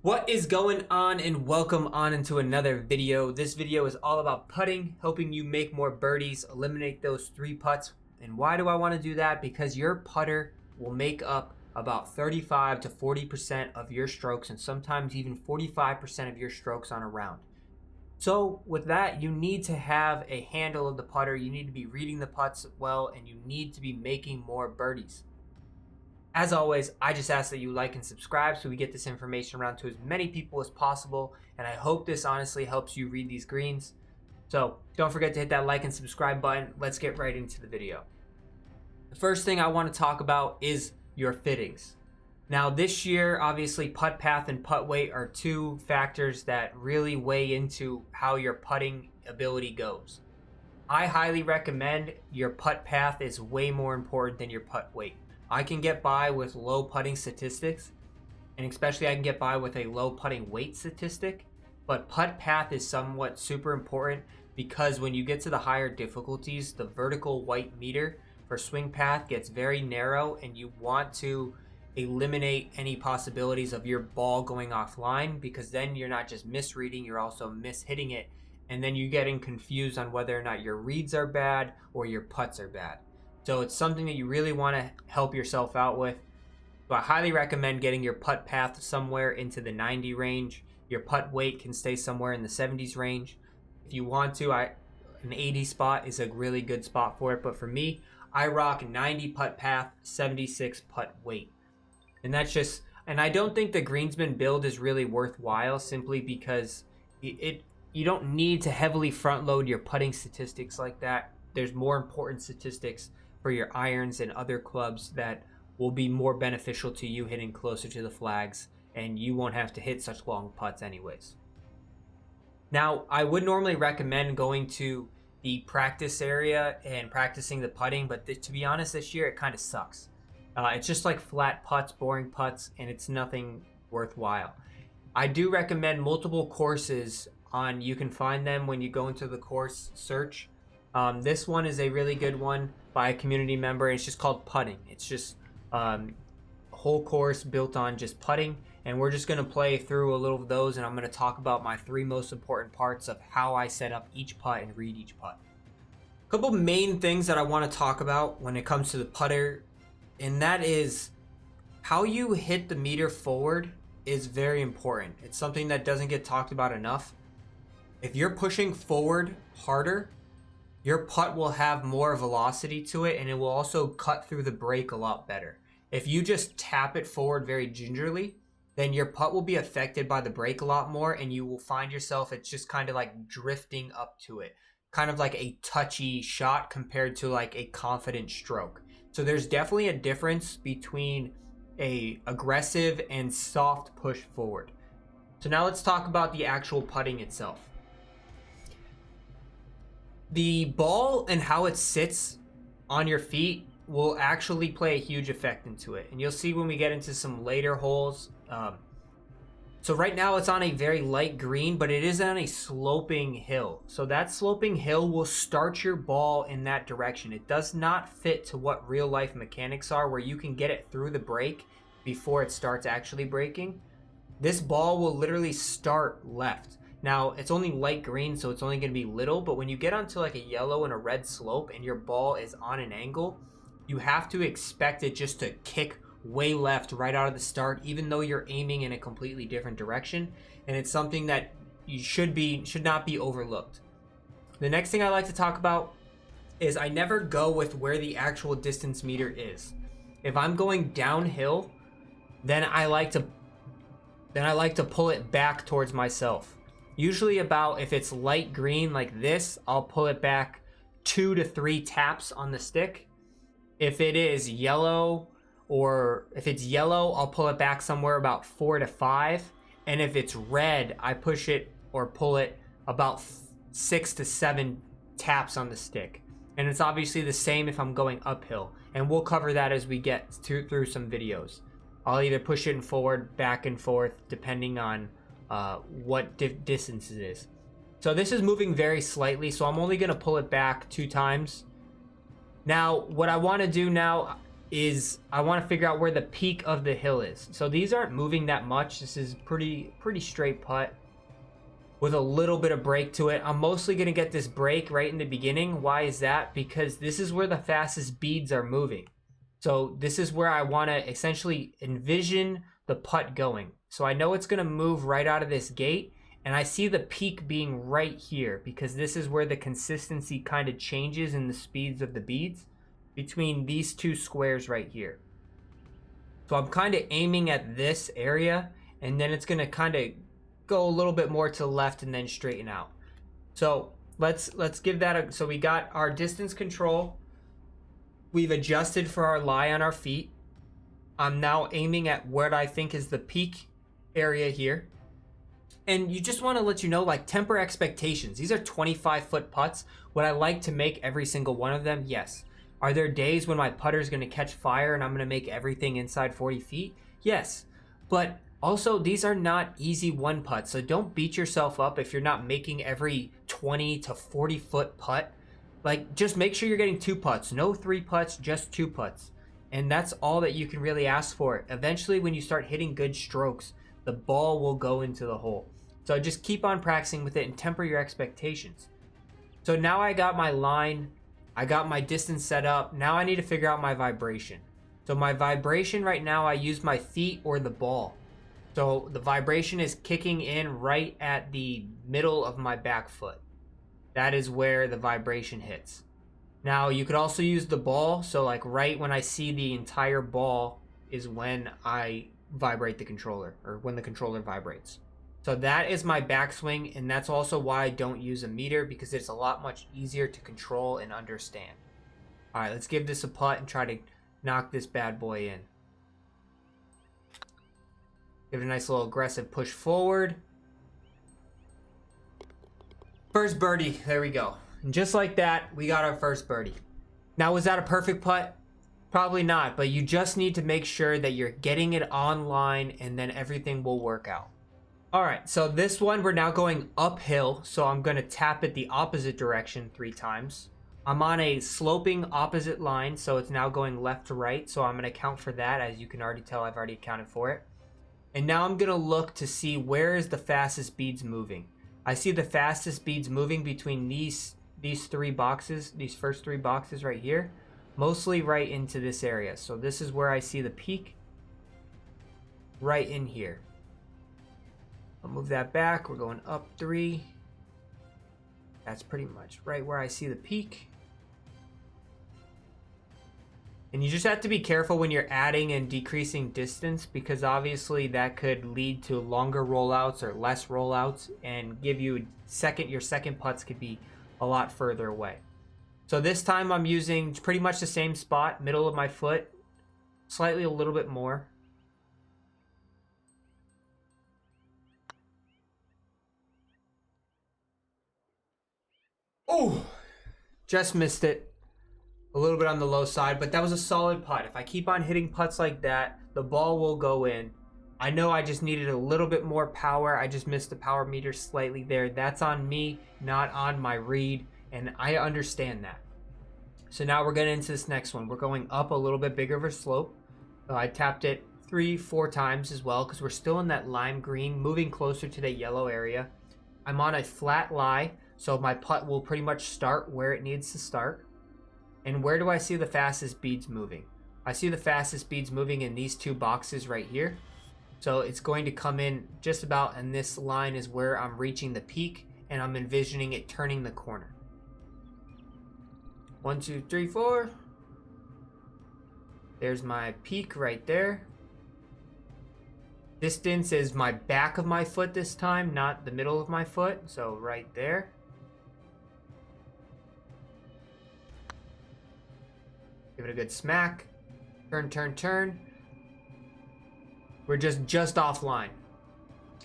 What is going on, and welcome on into another video. This video is all about putting, helping you make more birdies, eliminate those 3 putts. And why do I want to do that? Because your putter will make up about 35 to 40% of your strokes, and sometimes even 45% of your strokes on a round. So with that, you need to have a handle of the putter, you need to be reading the putts well, and you need to be making more birdies. As always, I just ask that you like and subscribe so we get this information around to as many people as possible, and I hope this honestly helps you read these greens. So don't forget to hit that like and subscribe button. Let's get right into the video. The first thing I want to talk about is your fittings. Now this year, obviously putt path and putt weight are 2 factors that really weigh into how your putting ability goes. I highly recommend your putt path is way more important than your putt weight. I can get by with low putting statistics, and especially I can get by with a low putting weight statistic, but putt path is somewhat super important because when you get to the higher difficulties, the vertical white meter for swing path gets very narrow, and you want to eliminate any possibilities of your ball going offline, because then you're not just misreading, you're also mishitting it, and then you're getting confused on whether or not your reads are bad or your putts are bad. So it's something that you really want to help yourself out with. So I highly recommend getting your putt path somewhere into the 90 range. Your putt weight can stay somewhere in the 70s range. If you want to, an 80 spot is a really good spot for it. But for me, I rock 90 putt path, 76 putt weight. And that's just, and I don't think the greensman build is really worthwhile simply because you don't need to heavily front load your putting statistics like that. There's more important statistics for your irons and other clubs that will be more beneficial to you hitting closer to the flags, and you won't have to hit such long putts anyways. Now, I would normally recommend going to the practice area and practicing the putting, but to be honest, this year it kind of sucks. It's just like flat putts, boring putts, and it's nothing worthwhile. I do recommend multiple courses on, you can find them when you go into the course search. This one is a really good one by a community member. It's just called Putting. It's just a whole course built on just putting, and we're just going to play through a little of those, and I'm going to talk about my 3 most important parts of how I set up each putt and read each putt. A couple main things that I want to talk about when it comes to the putter, and that is how you hit the meter forward is very important. It's something that doesn't get talked about enough. If you're pushing forward harder, your putt will have more velocity to it, and it will also cut through the break a lot better. If you just tap it forward very gingerly, then your putt will be affected by the break a lot more, and you will find yourself, it's just kind of like drifting up to it. Kind of like a touchy shot compared to like a confident stroke. So there's definitely a difference between a aggressive and soft push forward. So now let's talk about the actual putting itself. The ball and how it sits on your feet will actually play a huge effect into it. And you'll see when we get into some later holes. So right now it's on a very light green, but it is on a sloping hill. So that sloping hill will start your ball in that direction. It does not fit to what real life mechanics are, where you can get it through the break before it starts actually breaking. This ball will literally start left. Now, it's only light green, so it's only going to be little, but when you get onto like a yellow and a red slope and your ball is on an angle, you have to expect it just to kick way left right out of the start, even though you're aiming in a completely different direction, and it's something that you should not be overlooked. The next thing I like to talk about is I never go with where the actual distance meter is. If I'm going downhill, then I like to pull it back towards myself. Usually about, if it's light green like this, I'll pull it back 2 to 3 taps on the stick. If it is yellow, I'll pull it back somewhere about 4 to 5. And if it's red, I push it or pull it about 6 to 7 taps on the stick. And it's obviously the same if I'm going uphill. And we'll cover that as we get through some videos. I'll either push it forward, back and forth, depending on what distance it is. So this is moving very slightly, so I'm only going to pull it back 2 times. Now, what I want to do now, is I want to figure out where the peak of the hill is. So these aren't moving that much. This is pretty straight putt with a little bit of break to it. I'm mostly going to get this break right in the beginning. Why is that? Because this is where the fastest beads are moving. So this is where I want to essentially envision the putt going. So I know it's going to move right out of this gate, and I see the peak being right here because this is where the consistency kind of changes in the speeds of the beads between these two squares right here. So I'm kind of aiming at this area, and then it's going to kind of go a little bit more to the left and then straighten out. So let's give that a, so we got our distance control. We've adjusted for our lie on our feet. I'm now aiming at what I think is the peak area here. And you just want to let you know, like, temper expectations. These are 25-foot putts. Would I like to make every single one of them? Yes. Are there days when my putter is going to catch fire and I'm going to make everything inside 40 feet? Yes. But also, these are not easy one putts. So don't beat yourself up if you're not making every 20 to 40-foot putt. Like, just make sure you're getting 2 putts. No 3 putts, just 2 putts. And that's all that you can really ask for. Eventually, when you start hitting good strokes, the ball will go into the hole. So just keep on practicing with it and temper your expectations. So now I got my line, I got my distance set up. Now I need to figure out my vibration. So my vibration right now, I use my feet or the ball. So the vibration is kicking in right at the middle of my back foot. That is where the vibration hits. Now you could also use the ball. So like right when I see the entire ball is when I vibrate the controller, or when the controller vibrates. So that is my backswing, and that's also why I don't use a meter, because it's a lot much easier to control and understand. All right, let's give this a putt and try to knock this bad boy in. Give it a nice little aggressive push forward. First birdie, there we go. And just like that, we got our first birdie. Now, was that a perfect putt? Probably not, but you just need to make sure that you're getting it online, and then everything will work out. All right, so this one, we're now going uphill, so I'm gonna tap it the opposite direction 3 times. I'm on a sloping opposite line, so it's now going left to right, so I'm gonna count for that. As you can already tell, I've already accounted for it. And now I'm gonna look to see where is the fastest beads moving. I see the fastest beads moving between these 3 boxes, these first 3 boxes right here, mostly right into this area. So this is where I see the peak, right in here. I'll move that back. We're going up 3. That's pretty much right where I see the peak. And you just have to be careful when you're adding and decreasing distance, because obviously that could lead to longer rollouts or less rollouts and give you your second putts could be a lot further away. So this time I'm using pretty much the same spot, middle of my foot, slightly a little bit more. Oh, just missed it. A little bit on the low side, but that was a solid putt. If I keep on hitting putts like that, the ball will go in. I know I just needed a little bit more power. I just missed the power meter slightly there. That's on me, not on my read, and I understand that. So now we're getting into this next one. We're going up a little bit bigger of a slope. I tapped it 3-4 times as well, because we're still in that lime green, moving closer to the yellow area. I'm on a flat lie, so my putt will pretty much start where it needs to start. And where do I see the fastest beads moving? I see the fastest beads moving in these 2 boxes right here. So it's going to come in just about, and this line is where I'm reaching the peak, and I'm envisioning it turning the corner. 1, 2, 3, 4. There's my peak right there. Distance is my back of my foot this time, not the middle of my foot. So right there. Give it a good smack. Turn, turn, turn. We're just offline.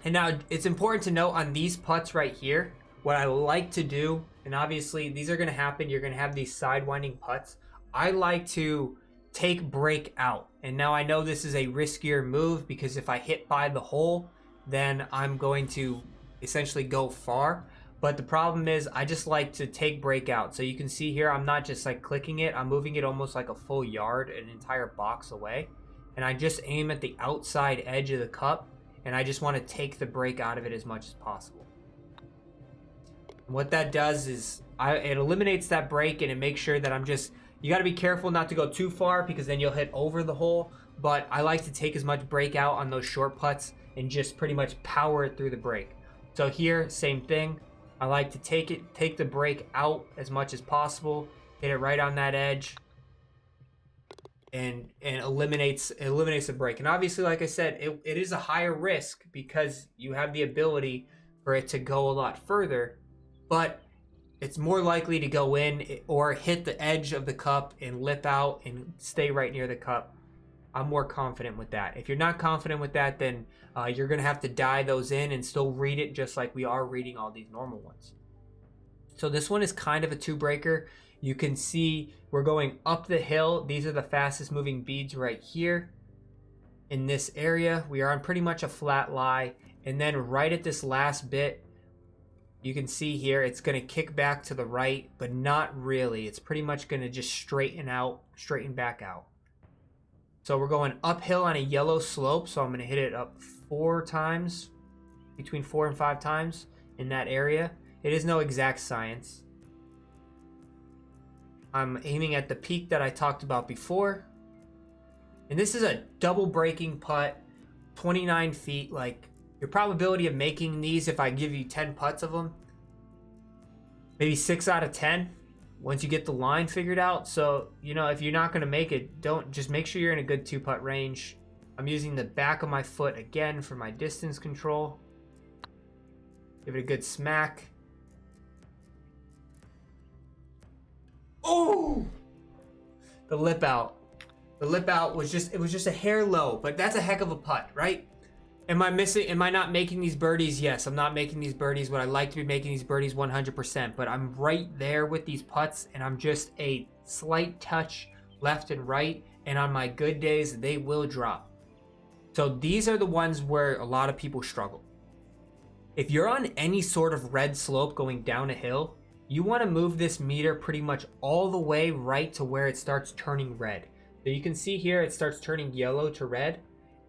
And now it's important to note on these putts right here, what I like to do, and obviously these are going to happen, you're going to have these sidewinding putts. I like to take break out. And now I know this is a riskier move, because if I hit by the hole, then I'm going to essentially go far. But the problem is I just like to take breakout. So you can see here, I'm not just like clicking it. I'm moving it almost like a full yard, an entire box away. And I just aim at the outside edge of the cup. And I just want to take the break out of it as much as possible. And what that does is it eliminates that break, and it makes sure that you got to be careful not to go too far because then you'll hit over the hole. But I like to take as much break out on those short putts and just pretty much power it through the break. So here, same thing. I like to take the break out as much as possible, hit it right on that edge, and eliminates the break. And obviously, like I said, it is a higher risk because you have the ability for it to go a lot further, but it's more likely to go in or hit the edge of the cup and lip out and stay right near the cup. I'm more confident with that. If you're not confident with that, then you're going to have to die those in and still read it just like we are reading all these normal ones. So this one is kind of a two-breaker. You can see we're going up the hill. These are the fastest moving beads right here. In this area, we are on pretty much a flat lie. And then right at this last bit, you can see here, it's going to kick back to the right, but not really. It's pretty much going to just straighten back out. So we're going uphill on a yellow slope, so I'm going to hit it up 4 times, between 4 and 5 times in that area. It is no exact science. I'm aiming at the peak that I talked about before. And this is a double breaking putt, 29 feet. Like, your probability of making these, if I give you 10 putts of them, maybe 6 out of 10. Once you get the line figured out. So, you know, if you're not going to make it, just make sure you're in a good 2-putt range. I'm using the back of my foot again for my distance control. Give it a good smack. Oh! The lip out. The lip out was just a hair low, but that's a heck of a putt, right? Am I not making these birdies? Yes, I'm not making these birdies. Would I like to be making these birdies 100%? But I'm right there with these putts, and I'm just a slight touch left and right. And on my good days, they will drop. So these are the ones where a lot of people struggle. If you're on any sort of red slope going down a hill, you want to move this meter pretty much all the way right to where it starts turning red. So you can see here, it starts turning yellow to red.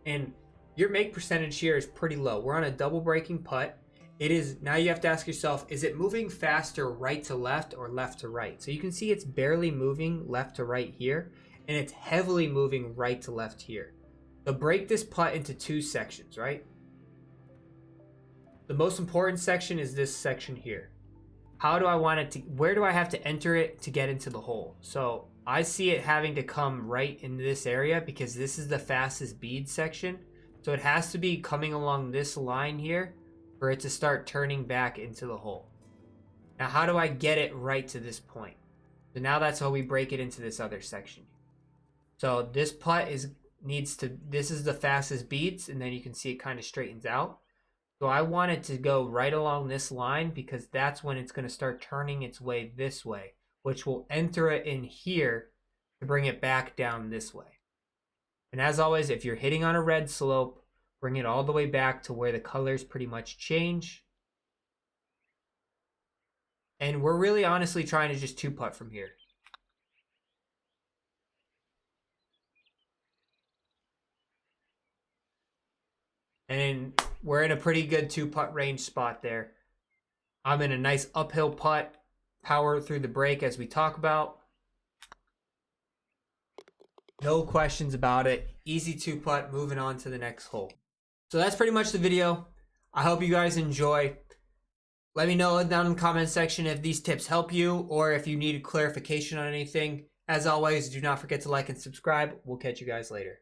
And your make percentage here is pretty low. We're on a double breaking putt. Now you have to ask yourself, is it moving faster right to left or left to right? So you can see it's barely moving left to right here, and it's heavily moving right to left here. So break this putt into 2 sections, right? The most important section is this section here. How do I want it to, where do I have to enter it to get into the hole? So I see it having to come right in this area because this is the fastest bead section. So it has to be coming along this line here for it to start turning back into the hole. Now, how do I get it right to this point? So now that's how we break it into this other section. So this putt this is the fastest beads, and then you can see it kind of straightens out. So I want it to go right along this line because that's when it's going to start turning its way this way, which will enter it in here to bring it back down this way. And as always, if you're hitting on a red slope, bring it all the way back to where the colors pretty much change. And we're really honestly trying to just 2-putt from here. And we're in a pretty good 2-putt range spot there. I'm in a nice uphill putt, power through the break as we talk about. No questions about it. Easy 2-putt, moving on to the next hole. So that's pretty much the video. I hope you guys enjoy. Let me know down in the comment section if these tips help you or if you need clarification on anything. As always, do not forget to like and subscribe. We'll catch you guys later.